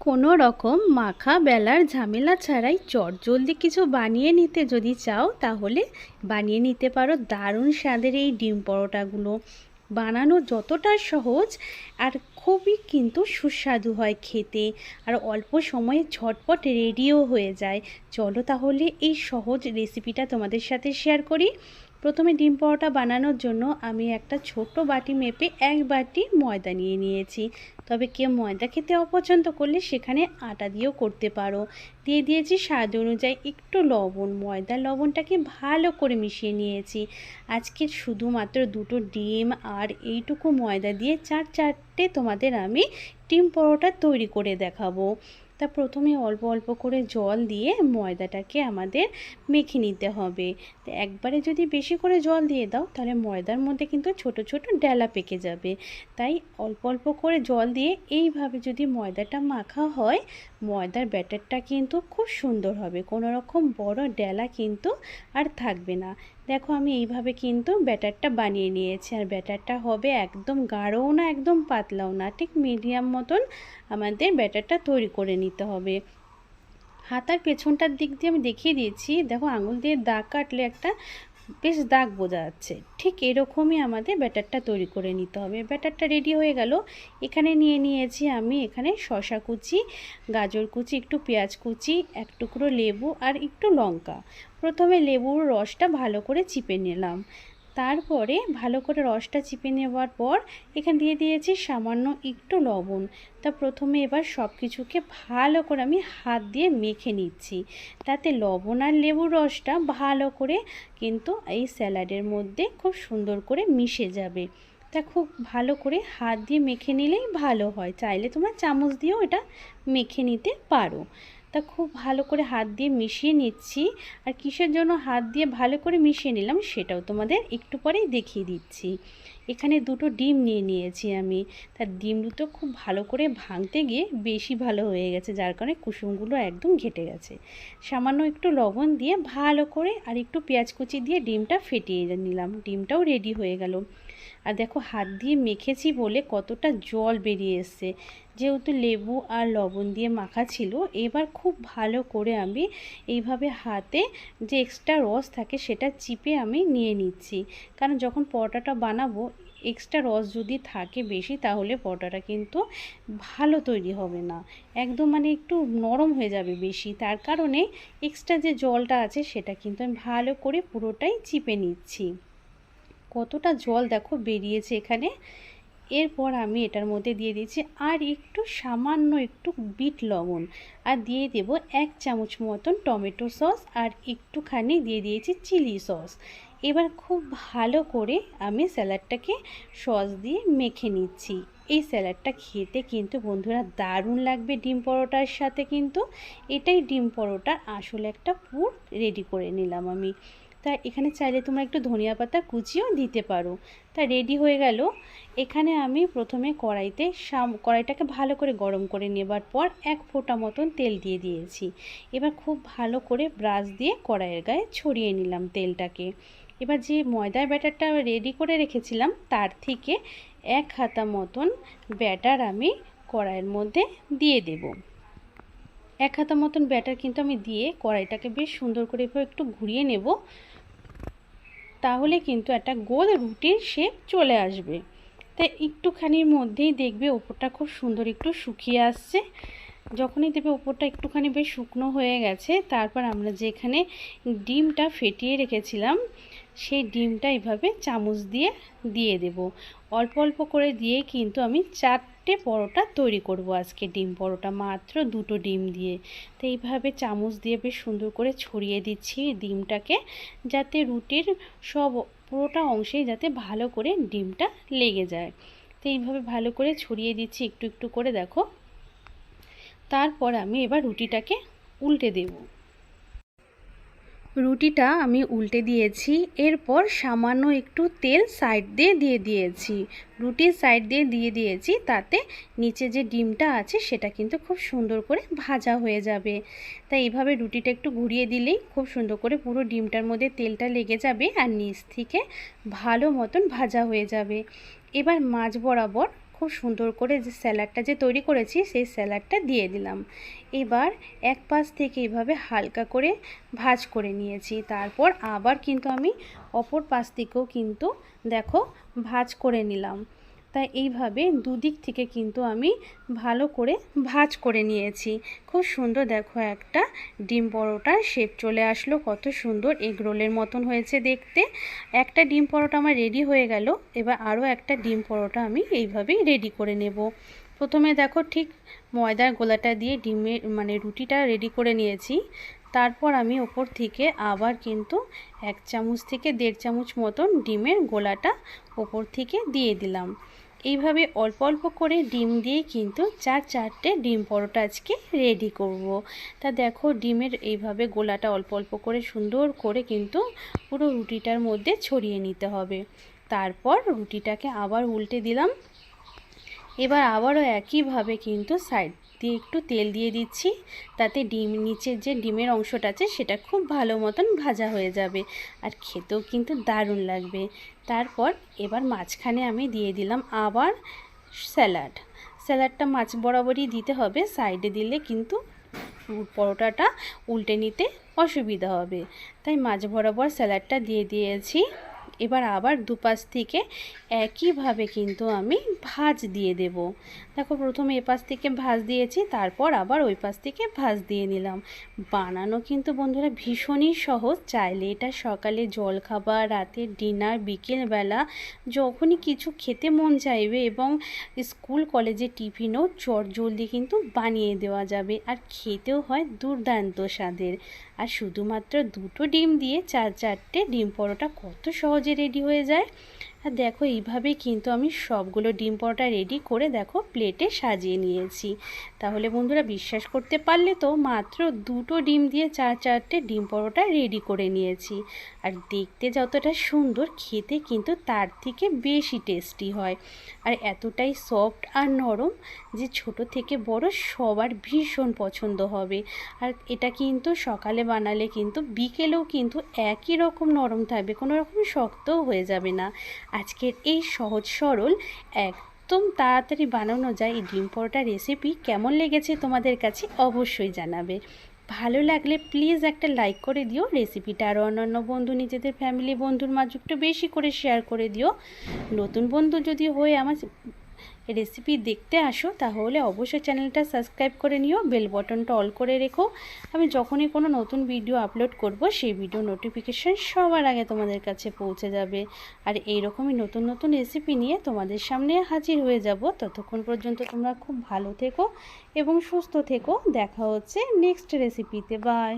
কোনো রকম মাখা বেলার ঝামেলা ছাড়াই চটজলদি কিছু বানিয়ে নিতে যদি চাও তাহলে বানিয়ে নিতে পারো দারুণ স্বাদের এই ডিম পরোটাগুলো। বানানো যতটা সহজ আর খুবই কিন্তু সুস্বাদু হয় খেতে, আর অল্প সময়ে ঝটপট রেডিও হয়ে যায়। চলো তাহলে এই সহজ রেসিপিটা তোমাদের সাথে শেয়ার করি। প্রথমে ডিম পরোটা বানানোর জন্য আমি একটা ছোট বাটি মেপে 1 বাটি ময়দা নিয়ে নিয়েছি। তবে কেউ ময়দা খেতে অপছন্দ করলে সেখানে আটা দিয়েও করতে পারো। দিয়ে দিয়েছি স্বাদ অনুযায়ী একটু লবণ। ময়দার লবণটাকে ভালো করে মিশিয়ে নিয়েছি। আজকে শুধুমাত্র 2টো ডিম আর এইটুকু ময়দা দিয়ে 4-4টে তোমাদের আমি ডিম পরোটা তৈরি করে দেখাবো। তা প্রথমে অল্প অল্প করে জল দিয়ে ময়দাটাকে আমাদের মেখে নিতে হবে। তো একবারে যদি বেশি করে জল দিয়ে দাও তাহলে ময়দার মধ্যে কিন্তু ছোট ছোট ডেলা পেকে যাবে। তাই অল্প অল্প করে জল দিয়ে এইভাবে যদি ময়দাটা মাখা হয়, ময়দার ব্যাটারটা কিন্তু খুব সুন্দর হবে, কোনো রকম বড় ডেলা কিন্তু আর থাকবে না। দেখো আমি এইভাবে কিন্তু ব্যাটারটা বানিয়ে নিয়েছি, আর ব্যাটারটা হবে একদম গাঢ়ও না একদম পাতলাও না, ঠিক মিডিয়াম মতন আমাদের ব্যাটারটা তৈরি করে নিতে হবে। হাতার পেছনটার দিক দিয়ে আমি দেখিয়ে দিয়েছি, দেখো আঙুল দিয়ে দাগ কাটলে একটা বেশ দাগ বোঝা যাচ্ছে, ঠিক এরকমই আমাদের ব্যাটারটা তৈরি করে নিতে হবে। ব্যাটারটা রেডি হয়ে গেল। এখানে নিয়ে নিয়েছি আমি এখানে শসা কুচি, গাজর কুচি, একটু পেঁয়াজ কুচি, এক টুকরো লেবু আর একটু লঙ্কা। প্রথমে লেবুর রসটা ভালো করে চিপে নিলাম। তারপরে ভালো করে রসটা চিপে নেওয়ার পর এখানে দিয়ে দিয়েছি সামান্য একটু লবণ। তা প্রথমে এবার সব কিছুকে ভালো করে আমি হাত দিয়ে মেখে নিচ্ছি, তাতে লবণ আর লেবুর রসটা ভালো করে কিন্তু এই স্যালাডের মধ্যে খুব সুন্দর করে মিশে যাবে। তা খুব ভালো করে হাত দিয়ে মেখে নিলেই ভালো হয়, চাইলে তোমরা চামচ দিয়েও এটা মেখে নিতে পারো। তা খুব ভালো করে হাত দিয়ে মিশিয়ে নিচ্ছি। আর কিসের জন্য হাত দিয়ে ভালো করে মিশিয়ে নিলাম সেটাও তোমাদের একটু পরেই দেখিয়ে দিচ্ছি। এখানে 2টো ডিম নিয়ে নিয়েছি আমি। তার ডিম দুটো খুব ভালো করে ভাঙতে গিয়ে বেশি ভালো হয়ে গেছে, যার কারণে কুসুমগুলো একদম ঘেটে গেছে। সামান্য একটু লবণ দিয়ে ভালো করে আর একটু পেঁয়াজ কুচি দিয়ে ডিমটা ফেটিয়ে নিলাম। ডিমটাও রেডি হয়ে গেল। আর দেখো হাত দিয়ে মেখেছি বলে কতটা জল বেরিয়ে এসছে, যেহেতু লেবু আর লবণ দিয়ে মাখা ছিল। এবার খুব ভালো করে আমি এইভাবে হাতে যে এক্সট্রা রস থাকে সেটা চিপে আমি নিয়ে নিচ্ছি, কারণ যখন পরোটাটা বানাবো এক্সট্রা রস যদি থাকে বেশি তাহলে পরোটাটা কিন্তু ভালো তৈরি হবে না, একদম মানে একটু নরম হয়ে যাবে বেশি। তার কারণে এক্সট্রা যে জলটা আছে সেটা কিন্তু আমি ভালো করে পুরোটাই চিপে নিচ্ছি। কতটা জল দেখো বেরিয়েছে এখানে। এরপর আমি এটার মধ্যে দিয়ে দিয়েছি আর একটু সামান্য একটু বিট লবণ, আর দিয়ে দেব 1 চামচ মতন টমেটো সস, আর একটুখানি দিয়ে দিয়েছি চিলি সস। এবার খুব ভালো করে আমি স্যালাডটাকে সস দিয়ে মেখে নিচ্ছি। এই স্যালাডটা খেতে কিন্তু বন্ধুরা দারুণ লাগবে ডিম পরোটার সাথে। কিন্তু এটাই ডিম পরোটার আসলে একটা পুর রেডি করে নিলাম আমি। তা এখানে চাইলে তোমরা একটু ধনিয়া পাতা কুচিও দিতে পারো। তা রেডি হয়ে গেল। এখানে আমি প্রথমে কড়াইটাকে ভালো করে গরম করে নেবার পর 1 ফোঁটা মতন তেল দিয়ে দিয়েছি। এবার খুব ভালো করে ব্রাশ দিয়ে কড়াইয়ের গায়ে ছড়িয়ে নিলাম তেলটাকে। এবার যে ময়দার ব্যাটারটা রেডি করে রেখেছিলাম তার থেকে 1 হাতা মতন ব্যাটার আমি কড়াইয়ের মধ্যে দিয়ে দেব। 1 হাতা মতন ব্যাটার কিন্তু আমি দিয়ে কড়াইটাকে বেশ সুন্দর করে একটু ঘুরিয়ে নেব, তাহলে কিন্তু একটা গোল রুটির শেপ চলে আসবে। তাই একটুখানির মধ্যেই দেখবে ওপরটা খুব সুন্দর একটু শুকিয়ে আসছে। যখনই দেখবে ওপরটা একটুখানি বেশ শুকনো হয়ে গেছে, তারপর আমরা যেখানে ডিমটা ফেটিয়ে রেখেছিলাম সেই ডিমটা এইভাবে চামচ দিয়ে দিয়ে দেব। অল্প অল্প করে দিয়ে কিন্তু আমি 4টে পরোটা তৈরি করব আজকে, ডিম পরোটা মাত্র 2টো ডিম দিয়ে। তো এইভাবে চামচ দিয়ে বেশ সুন্দর করে ছড়িয়ে দিচ্ছি ডিমটাকে, যাতে রুটির সব পুরোটা অংশেই যাতে ভালো করে ডিমটা লেগে যায়। তো এইভাবে ভালো করে ছড়িয়ে দিচ্ছি একটু একটু করে দেখো। তারপর আমি এবার রুটিটাকে উল্টে দেব। রুটিটা আমি উল্টে দিয়েছি। এরপর সামান্য একটু তেল সাইড দিয়ে দিয়েছি, রুটির সাইড দিয়ে দিয়েছি, তাতে নিচে যে ডিমটা আছে সেটা কিন্তু খুব সুন্দর করে ভাজা হয়ে যাবে। তাই এইভাবে রুটিটা একটু ঘুরিয়ে দিলেই খুব সুন্দর করে পুরো ডিমটার মধ্যে তেলটা লেগে যাবে আর নিচ থেকে ভালো মতন ভাজা হয়ে যাবে। এবার মাঝ বরাবর খুব সুন্দর করে যে স্যালাডটা যে তৈরি করেছি সেই স্যালাডটা দিয়ে দিলাম। এবার এক পাশ থেকে এইভাবে হালকা করে ভাজ করে নিয়েছি। তারপর আবার কিন্তু আমি অপর পাশ থেকেও কিন্তু দেখো ভাজ করে নিলাম। তাই এইভাবে দুদিক থেকে কিন্তু আমি ভালো করে ভাজ করে নিয়েছি। খুব সুন্দর দেখো একটা ডিম পরোটার শেপ চলে আসলো, কত সুন্দর এগ রোলের মতন হয়েছে দেখতে। একটা ডিম পরোটা আমার রেডি হয়ে গেল। এবার আরও একটা ডিম পরোটা আমি এইভাবেই রেডি করে নেব। প্রথমে দেখো ঠিক ময়দার গোলাটা দিয়ে ডিমের রুটিটা রেডি করে নিয়েছি। তারপর আমি ওপর থেকে আবার কিন্তু 1 চামচ থেকে 1.5 চামচ মতন ডিমের গোলাটা ওপর থেকে দিয়ে দিলাম। এইভাবে অল্প অল্প করে ডিম দিয়ে কিন্তু 4-4টে ডিম পরোটা আজকে রেডি করব। তা দেখো ডিমের এইভাবে গোলাটা অল্প অল্প করে সুন্দর করে কিন্তু পুরো রুটিটার মধ্যে ছড়িয়ে নিতে হবে। তারপর রুটিটাকে আবার উল্টে দিলাম। এবার আবারও একইভাবে কিন্তু সাইড দিয়ে একটু তেল দিয়ে দিচ্ছি, তাতে নিচের যে ডিমের অংশটা আছে সেটা খুব ভালো মতন ভাজা হয়ে যাবে আর খেতেও কিন্তু দারুণ লাগবে। তারপর এবার মাঝখানে আমি দিয়ে দিলাম আবার স্যালাডটা মাছ বরাবরই দিতে হবে, সাইডে দিলে কিন্তু পরোটাটা উল্টে নিতে অসুবিধা হবে। তাই মাছ বরাবর স্যালাডটা দিয়ে দিয়েছি। এবার আবার দুপাশ থেকে একইভাবে কিন্তু আমি ভাঁজ দিয়ে দেব। দেখো প্রথমে এপাশ থেকে ভাঁজ দিয়েছি, তারপর আবার ওই পাশ থেকে ভাঁজ দিয়ে নিলাম। বানানো কিন্তু বন্ধুরা ভীষণই সহজ। চাইলে এটা সকালে জলখাবার, রাতের ডিনার, বিকেলবেলা যখনই কিছু খেতে মন চাইবে এবং স্কুল কলেজে টিফিনও চটজলদি কিন্তু বানিয়ে দেওয়া যাবে আর খেতেও হয় দুর্দান্ত স্বাদের। আর শুধুমাত্র 2টো ডিম দিয়ে 4-4টে ডিম পরোটা কত সহজে রেডি হয়ে যায়। আর দেখো এইভাবেই কিন্তু আমি সবগুলো ডিম পরোটা রেডি করে দেখো প্লেটে সাজিয়ে নিয়েছি। তাহলে বন্ধুরা বিশ্বাস করতে পারলে তো, মাত্র 2টো ডিম দিয়ে 4-4টে ডিম পরোটা রেডি করে নিয়েছি। আর দেখতে যতটা সুন্দর, খেতে কিন্তু তার থেকে বেশি টেস্টি হয়। আর এতটাই সফট আর নরম যে ছোট থেকে বড় সবার ভীষণ পছন্দ হবে। আর এটা কিন্তু সকালে বানালে কিন্তু বিকেলেও কিন্তু একই রকম নরম থাকবে, কোনো রকম শক্তও হয়ে যাবে না। আজকের এই সহজ সরল একদম তাড়াতাড়ি বানানো যায় এই ডিম পরোটা রেসিপি কেমন লেগেছে তোমাদের কাছে অবশ্যই জানাবে। ভালো লাগলে প্লিজ একটা লাইক করে দিও। রেসিপিটা আরও অন্যান্য বন্ধু, নিজেদের ফ্যামিলি বন্ধুর মাঝে একটু বেশি করে শেয়ার করে দিও। নতুন বন্ধু যদি হয়ে আমার রেসিপি দেখতে আসো তাহলে অবশ্যই চ্যানেলটা সাবস্ক্রাইব করে নিও, বেল বটনটা অল করে রেখো। আমি যখনই কোনো নতুন ভিডিও আপলোড করব সেই ভিডিও নোটিফিকেশান সবার আগে তোমাদের কাছে পৌঁছে যাবে। আর এইরকমই নতুন নতুন রেসিপি নিয়ে তোমাদের সামনে হাজির হয়ে যাব। ততক্ষণ পর্যন্ত তোমরা খুব ভালো থেকো এবং সুস্থ থেকো। দেখা হচ্ছে নেক্সট রেসিপিতে। বাই।